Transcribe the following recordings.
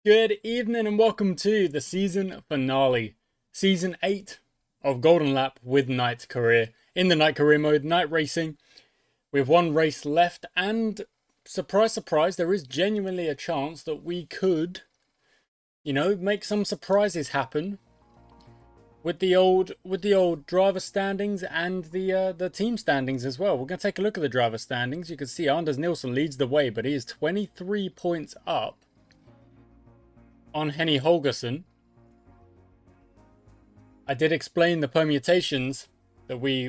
Good evening and welcome to the season finale, season 8 of Golden Lap with Night Career. In the Night Career mode, night racing. We have one race left and surprise, surprise, there is genuinely a chance that we could, make some surprises happen with the old driver standings and the team standings as well. We're going to take a look at the driver standings. You can see Anders Nilsson leads the way, but he is 23 points up on Henny Holgersson. I did explain the permutations that we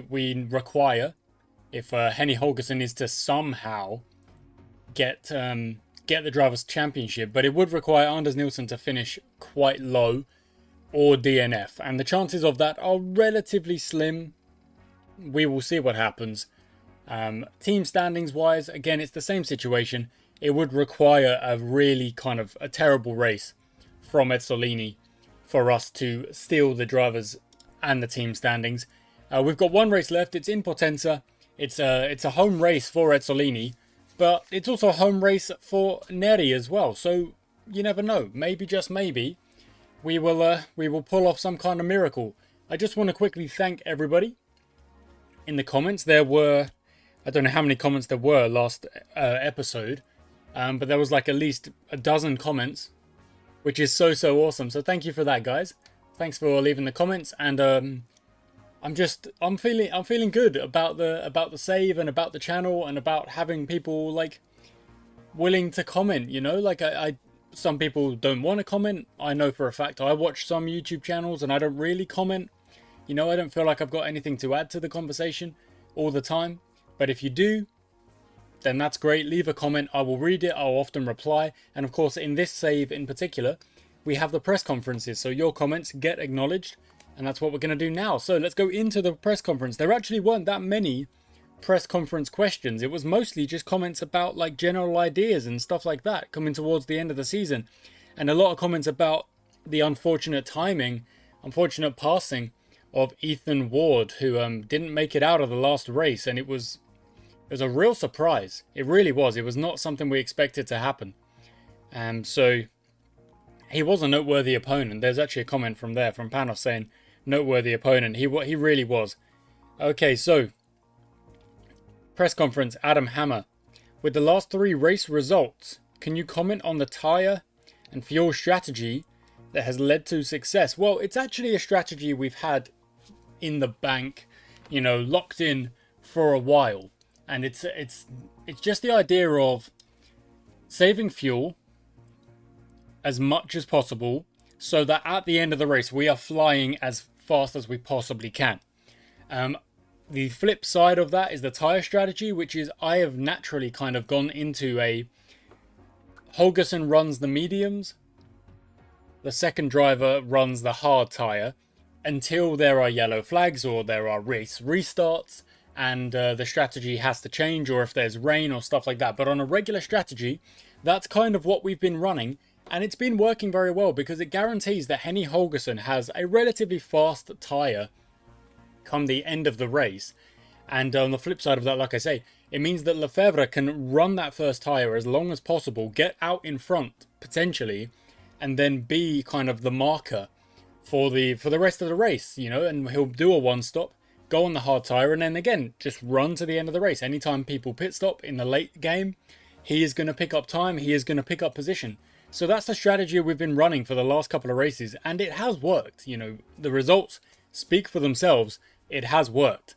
require if Henny Holgersson is to somehow get the Drivers' Championship, but it would require Anders Nilsson to finish quite low or DNF, and the chances of that are relatively slim. We will see what happens. Team standings wise, again, it's the same situation. It would require a really kind of a terrible race from Ezzolini for us to steal the drivers and the team standings. We've got one race left. It's in Potenza. It's a home race for Ezzolini, but it's also a home race for Neri as well. So you never know. Maybe, just maybe, we will pull off some kind of miracle. I just want to quickly thank everybody in the comments. There were, I don't know how many comments there were last episode, but there was like at least a dozen comments, which is so awesome. So thank you for that, guys. Thanks for leaving the comments, and I'm feeling good about the save and about the channel and about having people like willing to comment. I some people don't want to comment. I know for a fact I watch some YouTube channels and I don't really comment. I don't feel like I've got anything to add to the conversation all the time. But if you do, then that's great. Leave a comment. I will read it. I'll often reply. And of course, in this save in particular, we have the press conferences. So your comments get acknowledged. And that's what we're going to do now. So let's go into the press conference. There actually weren't that many press conference questions. It was mostly just comments about like general ideas and stuff like that coming towards the end of the season. And a lot of comments about the unfortunate passing of Ethan Ward, who didn't make it out of the last race. And it was a real surprise. It really was. It was not something we expected to happen. So he was a noteworthy opponent. There's actually a comment from Panos saying noteworthy opponent. He really was. Okay, so press conference, Adam Hammer. With the last 3 race results, can you comment on the tyre and fuel strategy that has led to success? Well, it's actually a strategy we've had in the bank, locked in for a while. And it's just the idea of saving fuel as much as possible so that at the end of the race we are flying as fast as we possibly can. The flip side of that is the tyre strategy, which is I have naturally kind of gone into a Holgersson runs the mediums, the second driver runs the hard tyre until there are yellow flags or there are race restarts and the strategy has to change, or if there's rain or stuff like that. But on a regular strategy, that's kind of what we've been running, and it's been working very well because it guarantees that Henny Holgersson has a relatively fast tyre come the end of the race. And on the flip side of that, like I say, it means that Lefebvre can run that first tyre as long as possible, get out in front potentially, and then be kind of the marker for the rest of the race, and he'll do a one stop, go on the hard tyre, and then again just run to the end of the race. Anytime people pit stop in the late game, he is going to pick up time, he is going to pick up position. So that's the strategy we've been running for the last couple of races, and it has worked. The results speak for themselves. It has worked.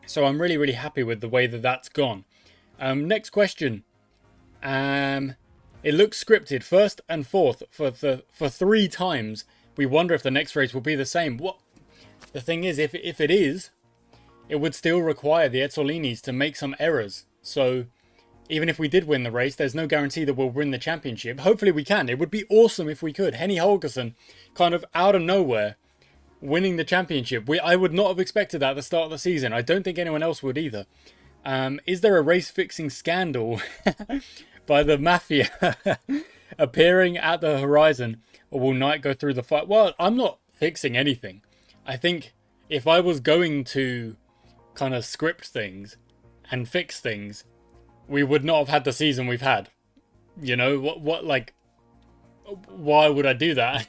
So I'm really happy with the way that that's gone. Next question. It looks scripted. First and fourth for 3 times. We wonder if the next race will be the same. What the thing is, if it is, it would still require the Ezzolinis to make some errors. So even if we did win the race, there's no guarantee that we'll win the championship. Hopefully we can. It would be awesome if we could. Henny Holgersson, kind of out of nowhere, winning the championship. I would not have expected that at the start of the season. I don't think anyone else would either. Is there a race-fixing scandal by the Mafia appearing at the horizon, or will Knight go through the fight? Well, I'm not fixing anything. I think if I was going to kind of script things and fix things, we would not have had the season we've had. What like why would I do that?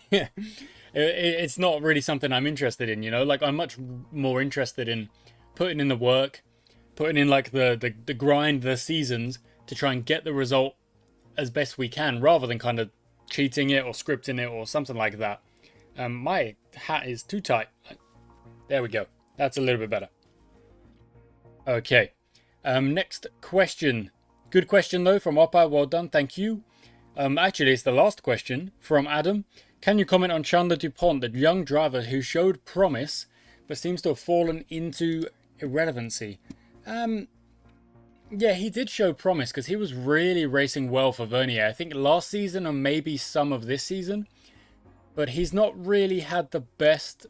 It's not really something I'm interested in, you know? Like, I'm much more interested in putting in the work, putting in like the grind, the seasons to try and get the result as best we can, rather than kind of cheating it or scripting it or something like that. My hat is too tight. There we go. That's a little bit better. Okay. Next question. Good question though from Oppa. Well done. Thank you. Actually, it's the last question from Adam. Can you comment on Chandler DuPont, the young driver who showed promise but seems to have fallen into irrelevancy? Yeah, he did show promise because he was really racing well for Vernier. I think last season or maybe some of this season, but he's not really had the best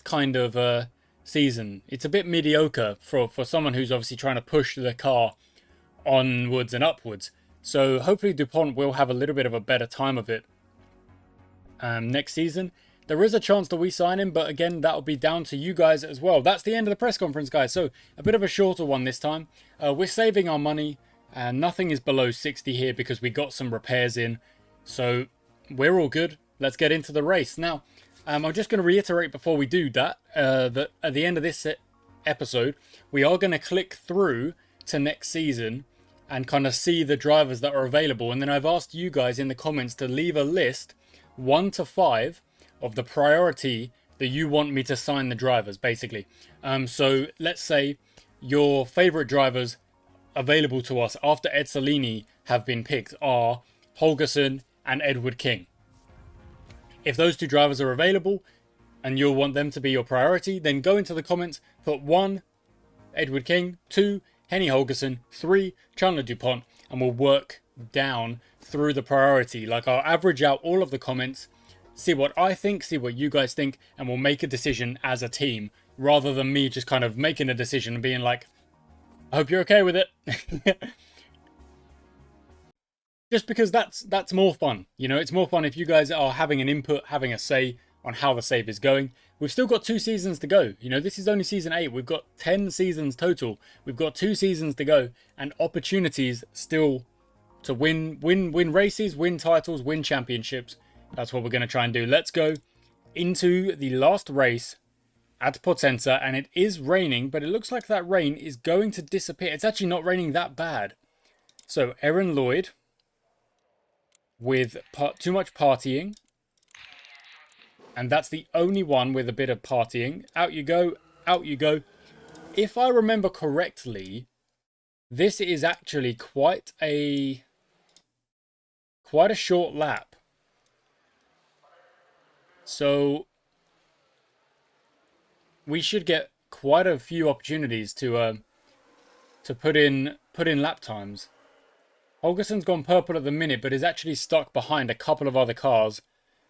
kind of season. It's a bit mediocre for someone who's obviously trying to push the car onwards and upwards. So hopefully DuPont will have a little bit of a better time of it next season. There is a chance that we sign him, but again, that'll be down to you guys as well. That's the end of the press conference, guys. So a bit of a shorter one this time. We're saving our money, and nothing is below 60 here because we got some repairs in. So we're all good. Let's get into the race. Now, I'm just going to reiterate before we do that, that at the end of this episode, we are going to click through to next season and kind of see the drivers that are available. And then I've asked you guys in the comments to leave a list 1 to 5 of the priority that you want me to sign the drivers, basically. So let's say your favorite drivers available to us after Ed Salini have been picked are Holgerson and Edward King. If those two drivers are available and you'll want them to be your priority, then go into the comments, put 1, Edward King, 2, Henny Holgerson, 3, Chandler DuPont, and we'll work down through the priority. Like, I'll average out all of the comments, see what I think, see what you guys think, and we'll make a decision as a team, rather than me just kind of making a decision and being like, I hope you're okay with it. Just because that's more fun. You know, it's more fun if you guys are having an input, having a say on how the save is going. We've still got 2 seasons to go. You know, this is only season 8. We've got 10 seasons total. We've got 2 seasons to go and opportunities still to win races, win titles, win championships. That's what we're going to try and do. Let's go into the last race at Potenza, and it is raining, but it looks like that rain is going to disappear. It's actually not raining that bad. So, Aaron Lloyd with too much partying. And that's the only one with a bit of partying. Out you go, out you go. If I remember correctly, this is actually quite a short lap. So we should get quite a few opportunities to put in lap times. Holgerson's gone purple at the minute, but is actually stuck behind a couple of other cars,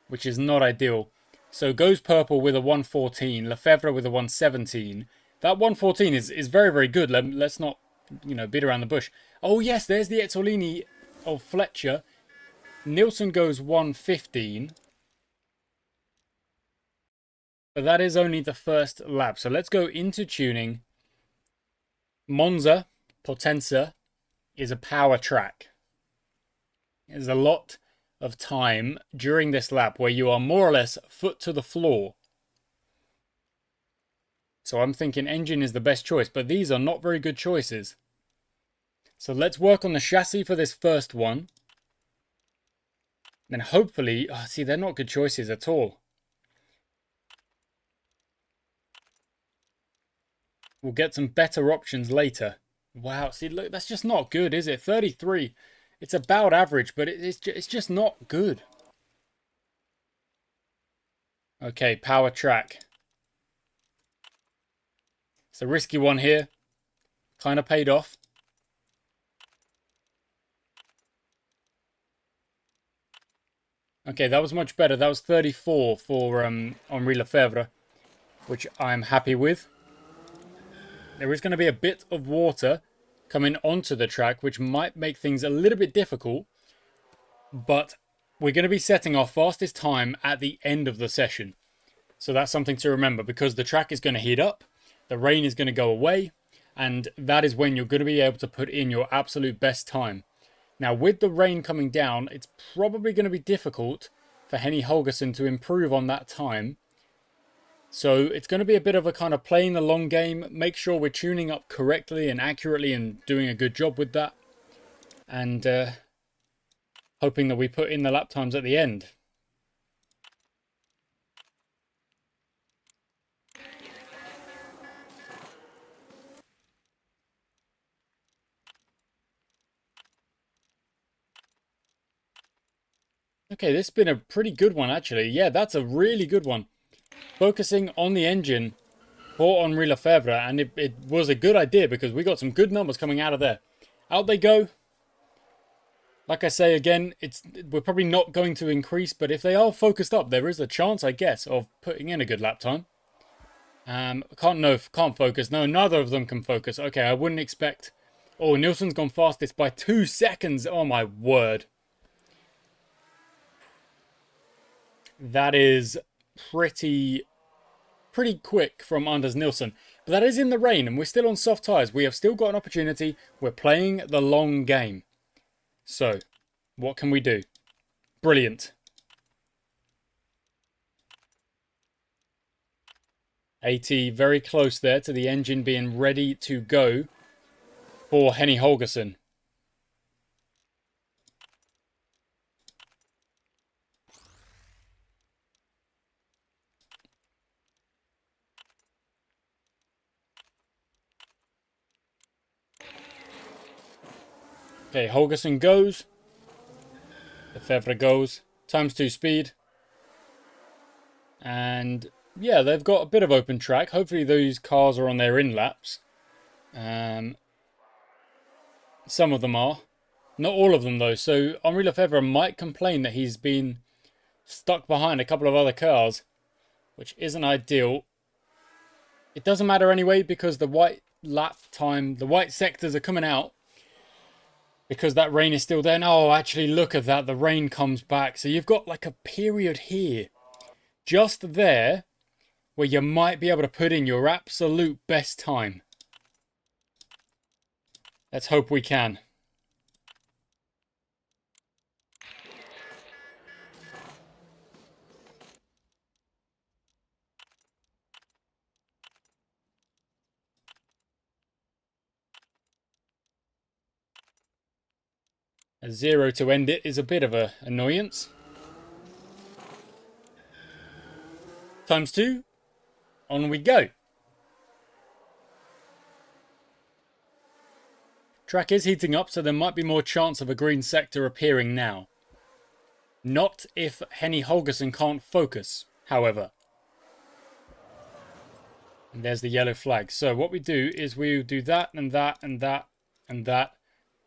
which is not ideal. So goes purple with a 114, Lefebvre with a 117. That 114 is very, very good. Let's not, beat around the bush. Oh yes, there's the Ezzolini of Fletcher. Nielsen goes 115. But that is only the first lap. So let's go into tuning. Monza, Potenza, is a power track. There's a lot of time during this lap where you are more or less foot to the floor. So I'm thinking engine is the best choice, but these are not very good choices. So let's work on the chassis for this first one. Then hopefully, see, they're not good choices at all. We'll get some better options later. Wow, see, look, that's just not good, is it? 33. It's about average, but it's just not good. Okay, power track. It's a risky one here. Kind of paid off. Okay, that was much better. That was 34 for Henri Lefebvre, which I'm happy with. There is going to be a bit of water coming onto the track, which might make things a little bit difficult. But we're going to be setting our fastest time at the end of the session. So that's something to remember, because the track is going to heat up, the rain is going to go away, and that is when you're going to be able to put in your absolute best time. Now, with the rain coming down, it's probably going to be difficult for Henny Holgersson to improve on that time. So it's going to be a bit of a kind of playing the long game, make sure we're tuning up correctly and accurately and doing a good job with that. And hoping that we put in the lap times at the end. Okay, this has been a pretty good one, actually. Yeah, that's a really good one. Focusing on the engine for Henri Lefebvre, and it was a good idea because we got some good numbers coming out of there. Out they go. Like I say again, we're probably not going to increase, but if they are focused up, there is a chance, I guess, of putting in a good lap time. Can't focus. No, neither of them can focus. Okay, I wouldn't expect. Oh, Nielsen's gone fastest by 2 seconds. Oh my word. That is pretty quick from Anders Nielsen. But that is in the rain, and we're still on soft tyres. We have still got an opportunity. We're playing the long game. So, what can we do? Brilliant. 80, very close there to the engine being ready to go for Henny Holgersson. Okay, Holgersson goes. Lefebvre goes. ×2 speed. And yeah, they've got a bit of open track. Hopefully those cars are on their in laps. Some of them are. Not all of them though. So Henri Lefebvre might complain that he's been stuck behind a couple of other cars, which isn't ideal. It doesn't matter anyway because the white lap time, the white sectors are coming out because that rain is still there. Oh, actually look at that. The rain comes back. So you've got like a period here, just there, where you might be able to put in your absolute best time. Let's hope we can. A 0 to end it is a bit of an annoyance. ×2. On we go. Track is heating up, so there might be more chance of a green sector appearing now. Not if Henny Holgersson can't focus, however. And there's the yellow flag. So what we do is we do that and that and that and that.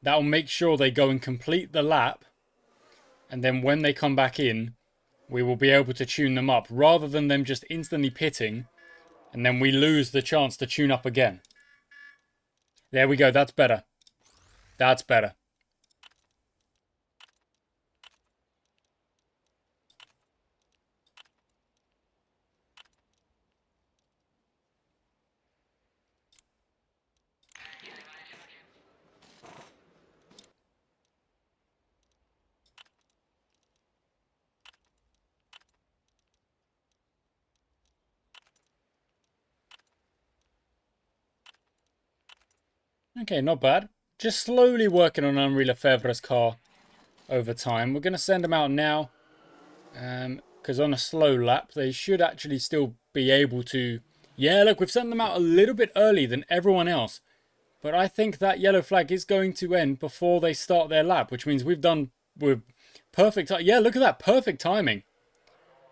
That'll make sure they go and complete the lap. And then when they come back in, we will be able to tune them up rather than them just instantly pitting. And then we lose the chance to tune up again. There we go. That's better. That's better. Okay, not bad. Just slowly working on Henri Lefebvre's car over time. We're going to send them out now. Because on a slow lap, they should actually still be able to... Yeah, look, we've sent them out a little bit early than everyone else. But I think that yellow flag is going to end before they start their lap, which means we're perfect. Yeah, look at that. Perfect timing.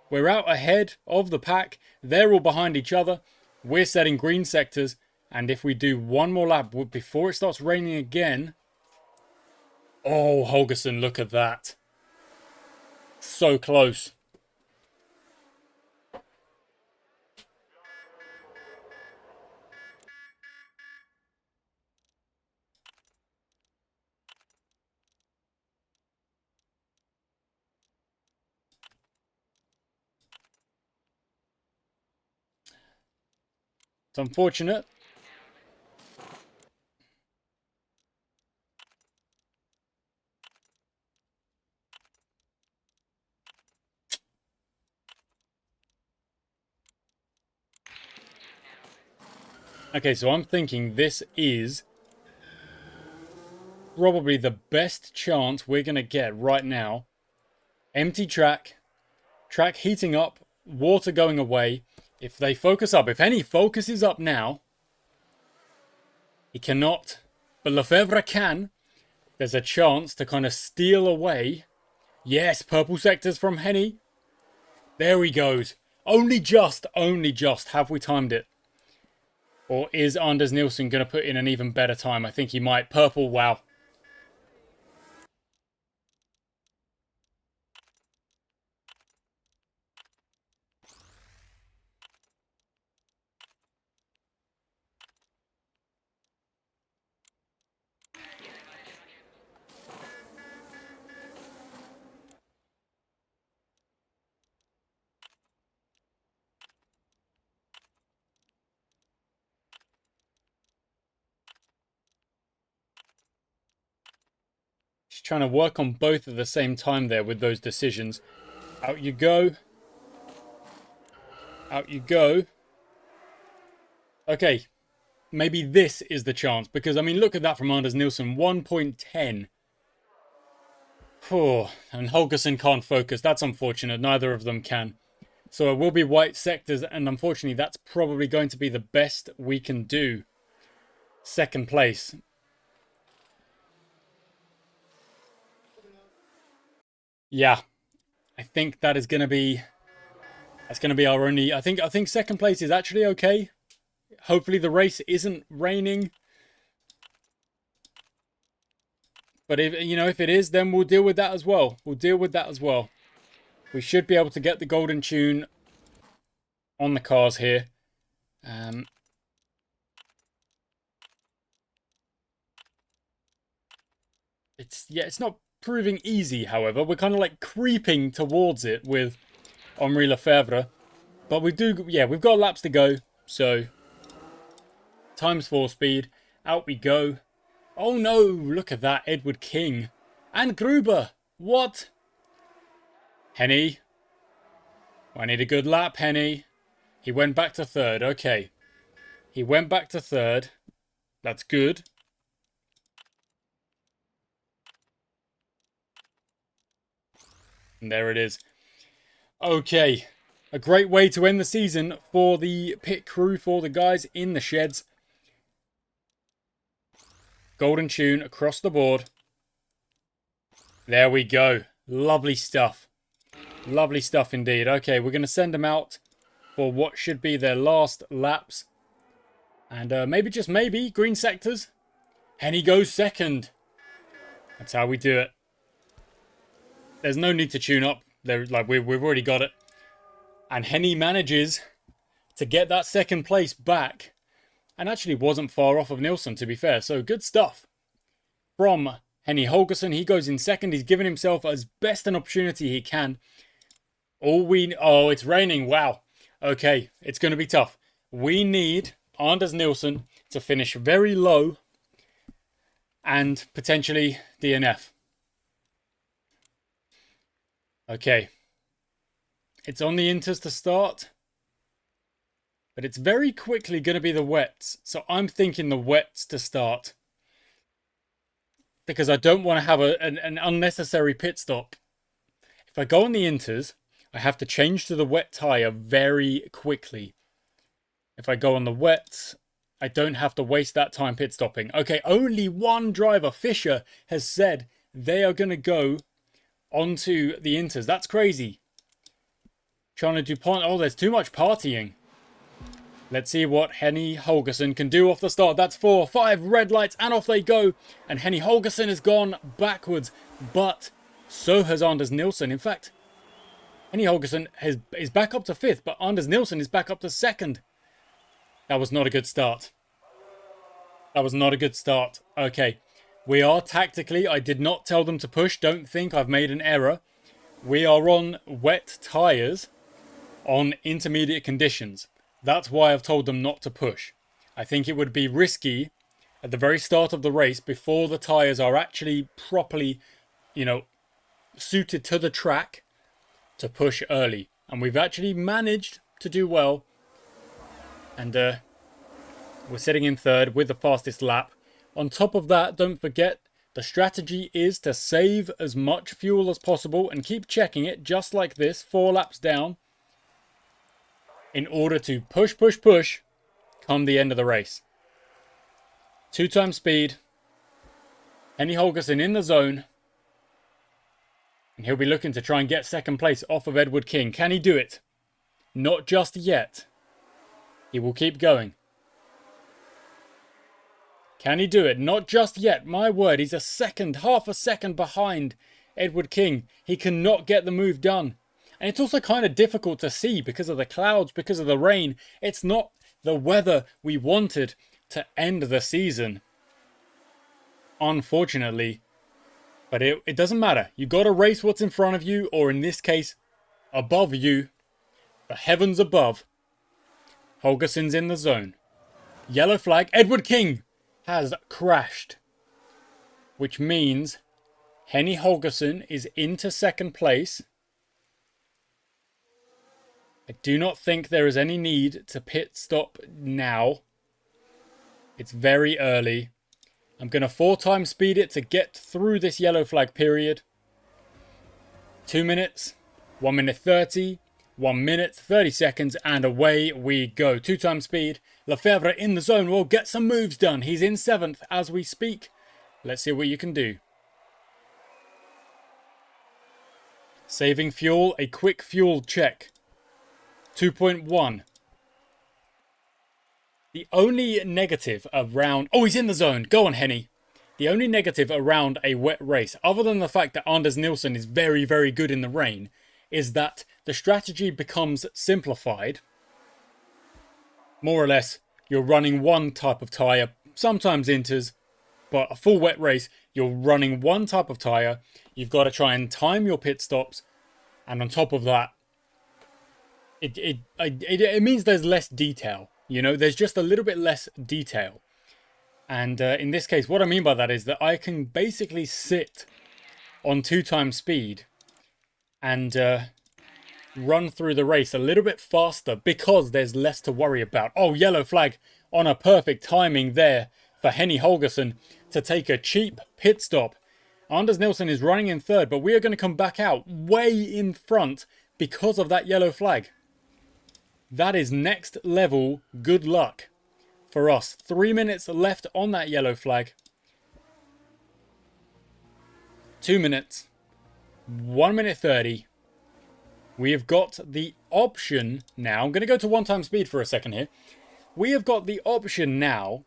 We're out ahead of the pack. They're all behind each other. We're setting green sectors. And if we do one more lap before it starts raining again... Oh, Holgersson, look at that. So close. It's unfortunate. Okay, so I'm thinking this is probably the best chance we're going to get right now. Empty track, track heating up, water going away. If they focus up, if any focuses up now, he cannot, but Lefebvre can. There's a chance to kind of steal away. Yes, purple sectors from Henny. There he goes. Only just have we timed it. Or is Anders Nielsen going to put in an even better time? I think he might. Purple, wow. He's trying to work on both at the same time there with those decisions. Out you go. Out you go. Okay. Maybe this is the chance. Because, I mean, look at that from Anders Nielsen. 1.10. Oh, and Holgersen can't focus. That's unfortunate. Neither of them can. So it will be white sectors. And unfortunately, that's probably going to be the best we can do. Second place. Yeah. I think that is going to be... That's going to be our only... I think second place is actually okay. Hopefully the race isn't raining. But if it is, then we'll deal with that as well. We should be able to get the golden tune on the cars here. It's not proving easy, however. We're kind of like creeping towards it with Henri Lefebvre. But we've got laps to go. So, times 4 speed. Out we go. Oh no, look at that. Edward King. And Gruber. What? Henny. I need a good lap, Henny. He went back to third. Okay. He went back to third. That's good. And there it is. Okay. A great way to end the season for the pit crew, for the guys in the sheds. Golden tune across the board. There we go. Lovely stuff. Lovely stuff indeed. Okay, we're going to send them out for what should be their last laps. And maybe, just maybe, green sectors. Henny goes second. That's how we do it. There's no need to tune up. We've already got it. And Henny manages to get that second place back. And actually wasn't far off of Nielsen, to be fair. So good stuff from Henny Holgersen. He goes in second. He's given himself as best an opportunity he can. Oh, it's raining. Wow. Okay, it's going to be tough. We need Anders Nielsen to finish very low and potentially DNF. Okay. It's on the inters to start. But it's very quickly going to be the wets. So I'm thinking the wets to start. Because I don't want to have an unnecessary pit stop. If I go on the inters, I have to change to the wet tyre very quickly. If I go on the wets, I don't have to waste that time pit stopping. Okay, only one driver, Fischer, has said they are going to go onto the inters. That's crazy. Chana DuPont. Oh, there's too much partying. Let's see what Henny Holgersen can do off the start. That's 4, 5 red lights, and off they go. And Henny Holgersen has gone backwards, but so has Anders Nielsen. In fact, Henny Holgersen is back up to 5th, but Anders Nielsen is back up to 2nd. That was not a good start. Okay, we are tactically, I did not tell them to push. Don't think I've made an error. We are on wet tyres on intermediate conditions. That's why I've told them not to push. I think it would be risky at the very start of the race, before the tyres are actually properly, suited to the track, to push early. And we've actually managed to do well. And We're sitting in third with the fastest lap. On top of that, don't forget, the strategy is to save as much fuel as possible and keep checking it just like this, 4 laps down, in order to push, push, push come the end of the race. 2 times speed. Henny Holgersson in the zone. And he'll be looking to try and get second place off of Edward King. Can he do it? Not just yet. He will keep going. Can he do it? Not just yet. My word, he's half a second behind Edward King. He cannot get the move done. And it's also kind of difficult to see because of the clouds, because of the rain. It's not the weather we wanted to end the season, unfortunately. But it doesn't matter. You got to race what's in front of you, or in this case, above you. The heavens above. Holgersson's in the zone. Yellow flag. Edward King has crashed. Which means Henny Holgersson is into second place. I do not think there is any need to pit stop now. It's very early. I'm going to 4 times speed it to get through this yellow flag period. 2 minutes, 1 minute 30, 1 minute 30 seconds, and away we go. 2 times speed. Lefebvre in the zone will get some moves done. He's in 7th as we speak. Let's see what you can do. Saving fuel, a quick fuel check. 2.1. The only negative around... Oh, he's in the zone. Go on, Henny. The only negative around a wet race, other than the fact that Anders Nilsson is very, very good in the rain, is that the strategy becomes simplified. More or less, you're running one type of tyre, sometimes inters, but a full wet race, you're running one type of tyre. You've got to try and time your pit stops, and on top of that, it means there's less detail. You know, there's just a little bit less detail. And in this case, what I mean by that is that I can basically sit on 2 times speed and run through the race a little bit faster because there's less to worry about. Oh, yellow flag on a perfect timing there for Henny Holgersson to take a cheap pit stop. Anders Nilsson is running in 3rd, but we are going to come back out way in front because of that yellow flag. That is next level good luck for us. 3 minutes left on that yellow flag. 2 minutes. 1 minute 30. We have got the option now. I'm going to go to 1 time speed for a second here. We have got the option now,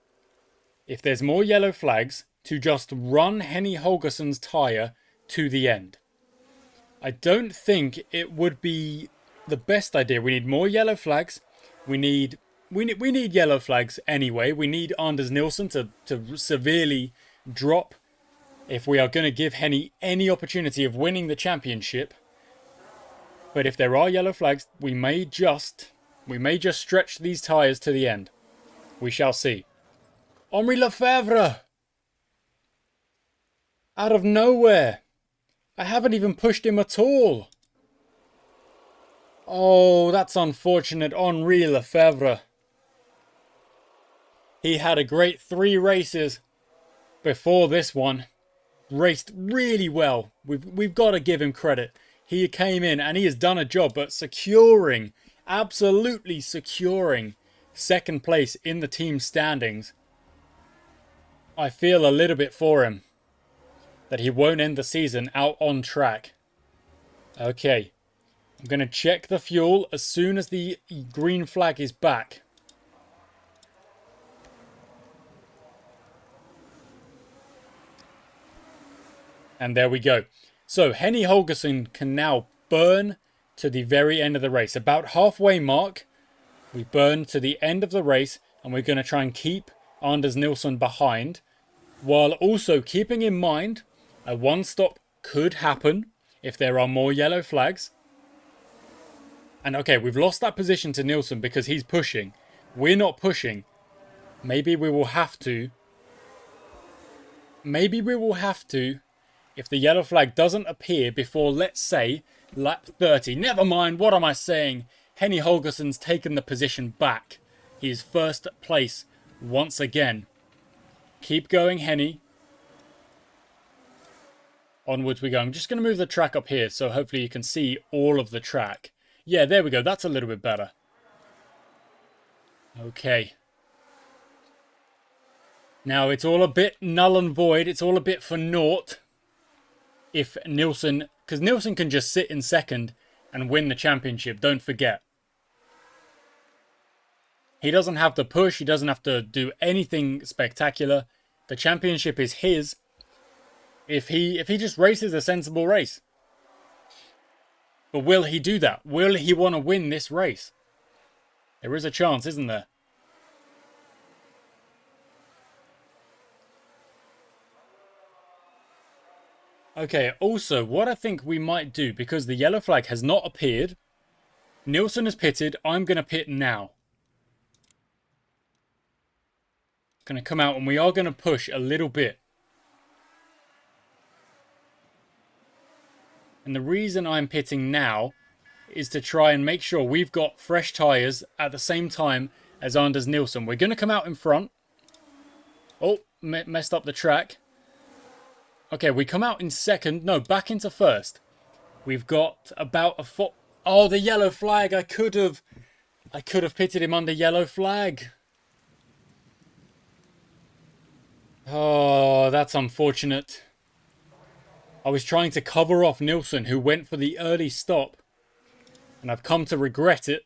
if there's more yellow flags, to just run Henny Holgersson's tyre to the end. I don't think it would be the best idea. We need more yellow flags. We need yellow flags anyway. We need Anders Nilsson to severely drop if we are going to give Henny any opportunity of winning the championship. But if there are yellow flags, we may just stretch these tyres to the end. We shall see. Henri Lefebvre! Out of nowhere. I haven't even pushed him at all. Oh, that's unfortunate. Henri Lefebvre. He had a great 3 races before this one. Raced really well. We've got to give him credit. He came in and he has done a job, but securing, absolutely securing 2nd place in the team standings. I feel a little bit for him that he won't end the season out on track. Okay. I'm going to check the fuel as soon as the green flag is back. And there we go. So Henny Holgersson can now burn to the very end of the race. About halfway mark, we burn to the end of the race, and we're going to try and keep Anders Nilsson behind, while also keeping in mind a 1 stop could happen if there are more yellow flags. And okay, we've lost that position to Nilsson because he's pushing. We're not pushing. Maybe we will have to. If the yellow flag doesn't appear before, let's say, lap 30. Never mind, what am I saying? Henny Holgersson's taken the position back. He is 1st place once again. Keep going, Henny. Onwards we go. I'm just going to move the track up here so hopefully you can see all of the track. Yeah, there we go. That's a little bit better. Okay. Now, it's all a bit null and void. It's all a bit for naught. If Nielsen... Because Nielsen can just sit in second and win the championship. Don't forget. He doesn't have to push. He doesn't have to do anything spectacular. The championship is his. If he just races a sensible race. But will he do that? Will he want to win this race? There is a chance, isn't there? Okay, also, what I think we might do, because the yellow flag has not appeared, Nielsen has pitted, I'm going to pit now. Going to come out, and we are going to push a little bit. And the reason I'm pitting now is to try and make sure we've got fresh tyres at the same time as Anders Nielsen. We're going to come out in front. Oh, messed up the track. Okay, we come out in second. No, back into first. We've got about a foot. Oh, the yellow flag. I could have pitted him under yellow flag. Oh, that's unfortunate. I was trying to cover off Nielsen, who went for the early stop. And I've come to regret it.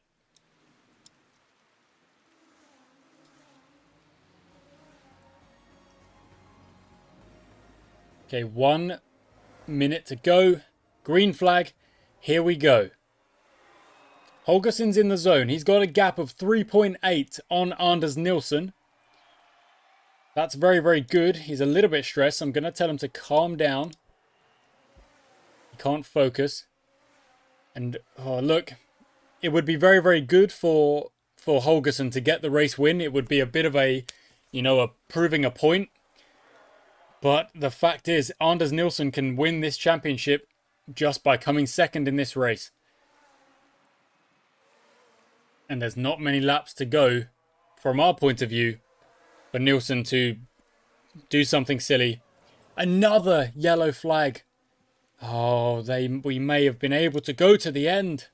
Okay, 1 minute to go. Green flag. Here we go. Holgersson's in the zone. He's got a gap of 3.8 on Anders Nielsen. That's very, very good. He's a little bit stressed. I'm going to tell him to calm down. He can't focus. And, oh, look. It would be very, very good for Holgersson to get the race win. It would be a bit of a, proving a point. But the fact is, Anders Nielsen can win this championship just by coming second in this race. And there's not many laps to go, from our point of view, for Nielsen to do something silly. Another yellow flag. Oh, we may have been able to go to the end.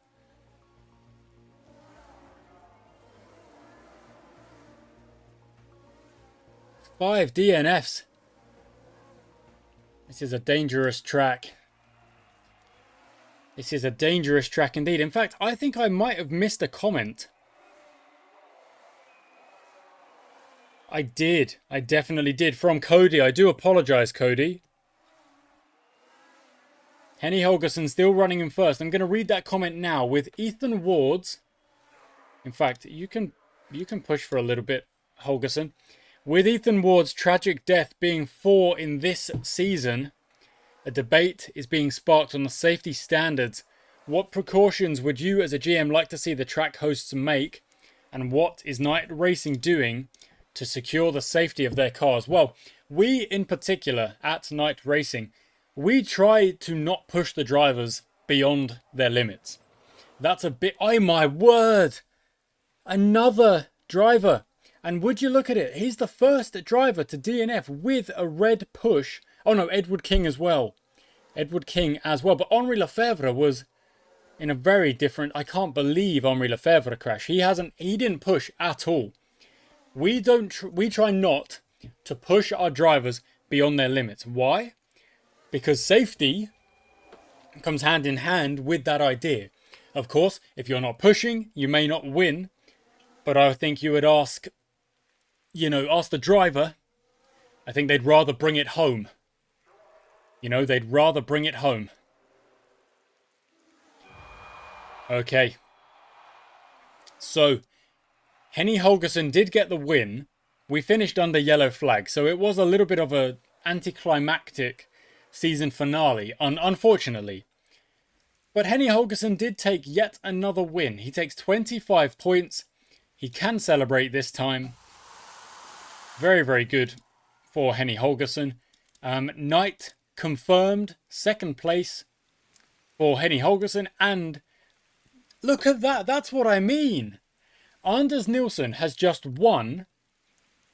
Five DNFs. This is a dangerous track. This is a dangerous track indeed. In fact, I think I might have missed a comment. I did. I definitely did. From Cody. I do apologise, Cody. Henny Holgersson still running in first. I'm going to read that comment now. With Ethan Ward's... In fact, you can push for a little bit, Holgersson. With Ethan Ward's tragic death being 4 in this season, a debate is being sparked on the safety standards. What precautions would you as a GM like to see the track hosts make? And what is Night Racing doing to secure the safety of their cars? Well, we in particular at Night Racing, we try to not push the drivers beyond their limits. That's a bit... Oh my word! Another driver. And would you look at it? He's the first driver to DNF with a red push. Oh no, Edward King as well. Edward King as well. But Henri Lefebvre was in a very different... I can't believe Henri Lefebvre crashed. He didn't push at all. We try not to push our drivers beyond their limits. Why? Because safety comes hand in hand with that idea. Of course, if you're not pushing, you may not win. But I think you would ask the driver. I think they'd rather bring it home. They'd rather bring it home. Okay. So, Henny Holgersson did get the win. We finished under yellow flag, so it was a little bit of an anticlimactic season finale, unfortunately. But Henny Holgersson did take yet another win. He takes 25 points. He can celebrate this time. Very, very good for Henny Holgersson. Knight confirmed second place for Henny Holgersson. And look at that. That's what I mean. Anders Nielsen has just won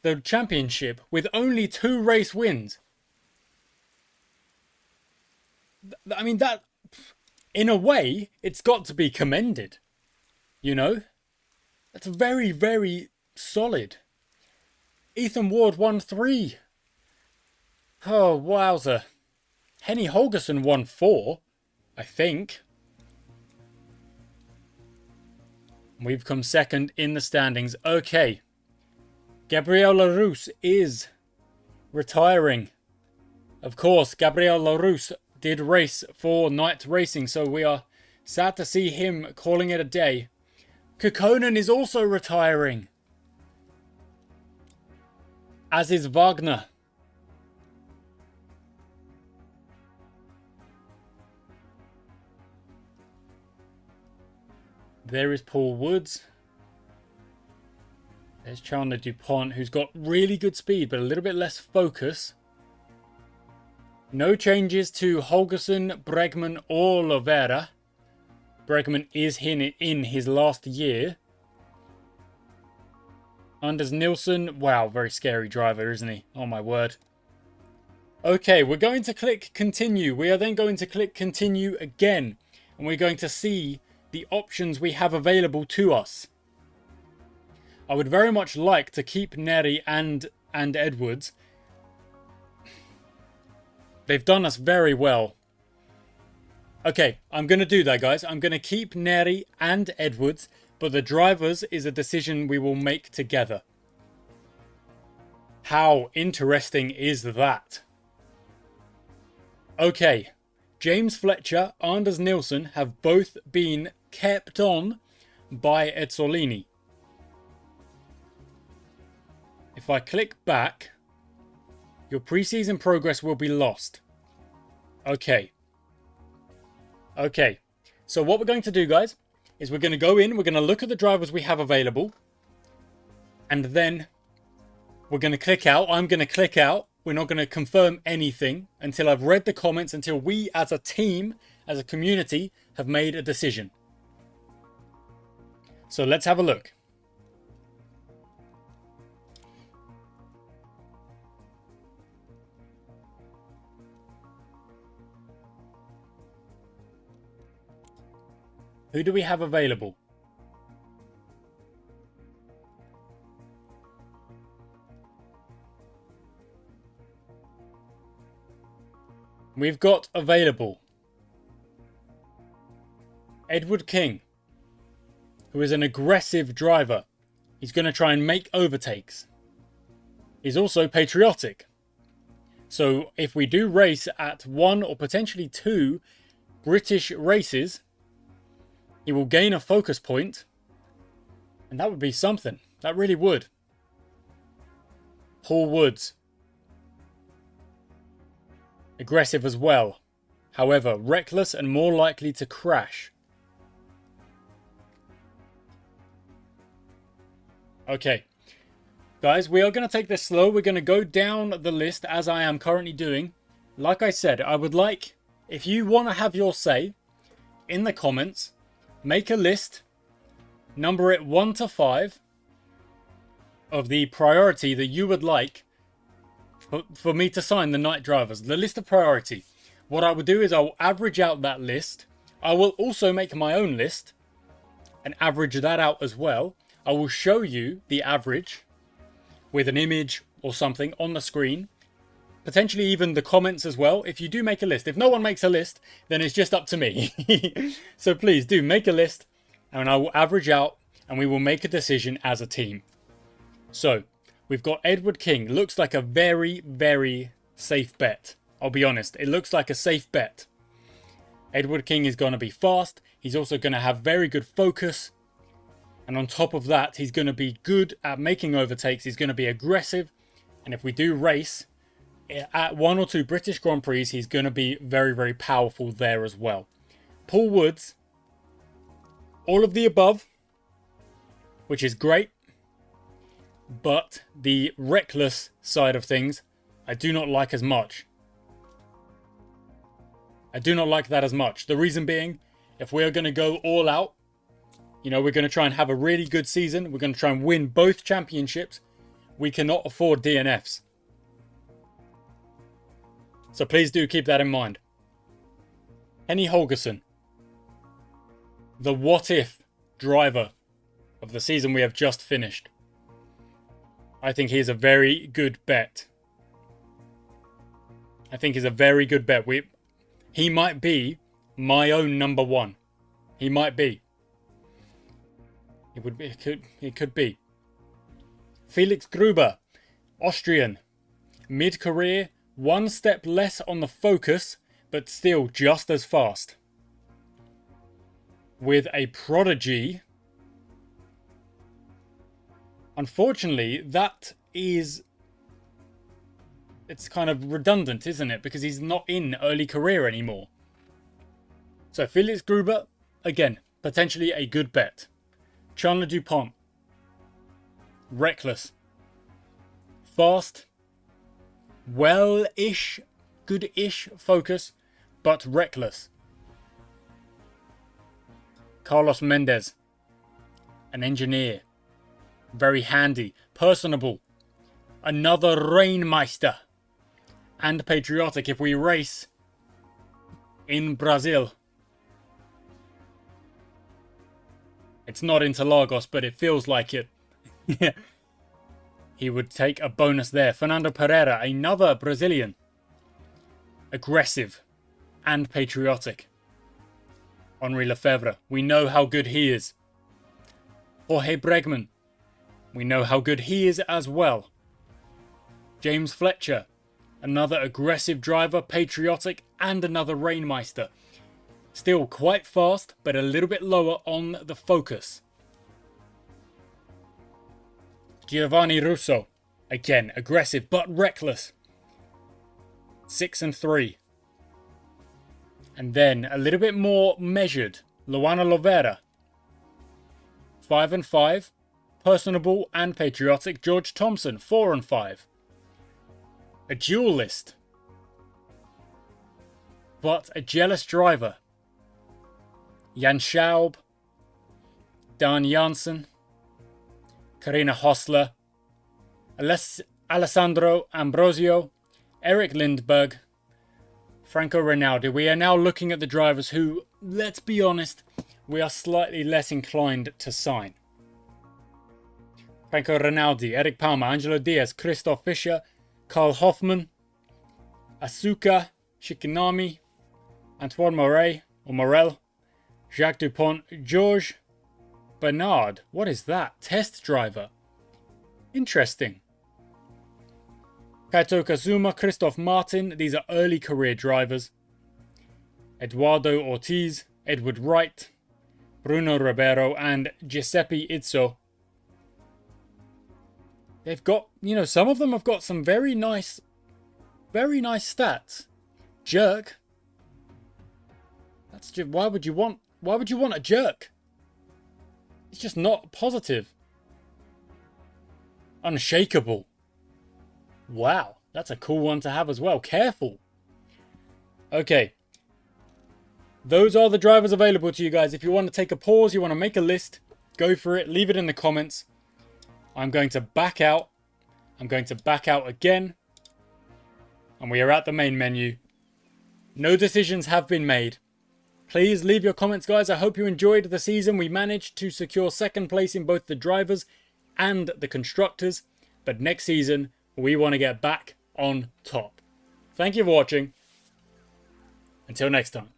the championship with only 2 race wins. I mean, that, in a way, it's got to be commended. You know? That's very, very solid. Ethan Ward won 3. Oh, wowza. Henny Holgersen won 4, I think. We've come second in the standings. Okay. Gabriel Larousse is retiring. Of course, Gabriel Larousse did race for Night Racing, so we are sad to see him calling it a day. Kukkonen is also retiring. As is Wagner. There is Paul Woods. There's Chandler DuPont, who's got really good speed, but a little bit less focus. No changes to Holgersen, Bregman, or Lovera. Bregman is in his last year. Anders Nilsson. Wow, very scary driver, isn't he? Oh my word. Okay, we're going to click continue. We are then going to click continue again. And we're going to see the options we have available to us. I would very much like to keep Neri and Edwards. They've done us very well. Okay, I'm going to do that, guys. I'm going to keep Neri and Edwards, but the drivers is a decision we will make together. How interesting is that? Okay, James Fletcher, Anders Nilsson have both been kept on by Ezzolini. If I click back, your preseason progress will be lost. Okay. Okay. So what we're going to do, guys, is we're going to go in, we're going to look at the drivers we have available, and then we're going to click out. I'm going to click out. We're not going to confirm anything until I've read the comments, until we as a team, as a community, have made a decision. So let's have a look. Who do we have available? We've got available Edward King, who is an aggressive driver. He's going to try and make overtakes. He's also patriotic. So if we do race at 1 or potentially 2 British races, he will gain a focus point, and that would be something. That really would. Paul Woods. Aggressive as well. However, reckless and more likely to crash. Okay. Guys, we are going to take this slow. We're going to go down the list as I am currently doing. Like I said, I would like, if you want to have your say, in the comments, make a list, number it 1 to 5, of the priority that you would like for me to sign the night drivers. The list of priority. What I will do is I will average out that list. I will also make my own list and average that out as well. I will show you the average with an image or something on the screen. Potentially even the comments as well, if you do make a list. If no one makes a list, then it's just up to me. So please do make a list, and I will average out, and we will make a decision as a team. So, we've got Edward King. Looks like a very, very safe bet. I'll be honest, it looks like a safe bet. Edward King is going to be fast. He's also going to have very good focus. And on top of that, he's going to be good at making overtakes. He's going to be aggressive. And if we do race at 1 or 2 British Grand Prix, he's going to be very, very powerful there as well. Paul Woods, all of the above, which is great. But the reckless side of things, I do not like as much. I do not like that as much. The reason being, if we are going to go all out, you know, we're going to try and have a really good season. We're going to try and win both championships. We cannot afford DNFs. So please do keep that in mind. Henny Holgersson, the what if driver of the season we have just finished. I think he is a very good bet. He might be my own number one. He might be. It could be. Felix Gruber, Austrian, mid-career, one step less on the focus, but still just as fast. With a prodigy. Unfortunately, it's kind of redundant, isn't it? Because he's not in early career anymore. So Felix Gruber, again, potentially a good bet. Chandler Dupont, reckless, fast, well-ish, good-ish focus, but reckless. Carlos Mendez, an engineer, very handy, personable, another Rainmeister, and patriotic if we race in Brazil. It's not Interlagos, but it feels like it. He would take a bonus there. Fernando Pereira, another Brazilian. Aggressive and patriotic. Henri Lefebvre, we know how good he is. Jorge Bregman, we know how good he is as well. James Fletcher, another aggressive driver, patriotic, and another Rainmeister. Still quite fast, but a little bit lower on the focus. Giovanni Russo, again, aggressive but reckless. 6 and 3. And then a little bit more measured, Luana Lovera. 5 and 5. Personable and patriotic, George Thompson, 4 and 5. A duelist, but a jealous driver. Jan Schaub, Dan Janssen, Karina Hosler, Alessandro Ambrosio, Eric Lindberg, Franco Rinaldi. We are now looking at the drivers who, let's be honest, we are slightly less inclined to sign. Franco Rinaldi, Eric Palmer, Angelo Diaz, Christoph Fischer, Karl Hoffmann, Asuka, Shikinami, Antoine Morel, Jacques Dupont, Georges Bernard. What is that? Test driver. Interesting. Kaito Kazuma, Christoph Martin. These are early career drivers. Eduardo Ortiz, Edward Wright, Bruno Ribeiro, and Giuseppe Izzo. They've got, some of them have got some very nice stats. Jerk. That's just, why would you want a jerk? It's just not positive. Unshakable. Wow, that's a cool one to have as well. Careful. Okay. Those are the drivers available to you guys. If you want to take a pause, you want to make a list, go for it. Leave it in the comments. I'm going to back out. I'm going to back out again. And we are at the main menu. No decisions have been made. Please leave your comments, guys. I hope you enjoyed the season. We managed to secure second place in both the drivers and the constructors. But next season, we want to get back on top. Thank you for watching. Until next time.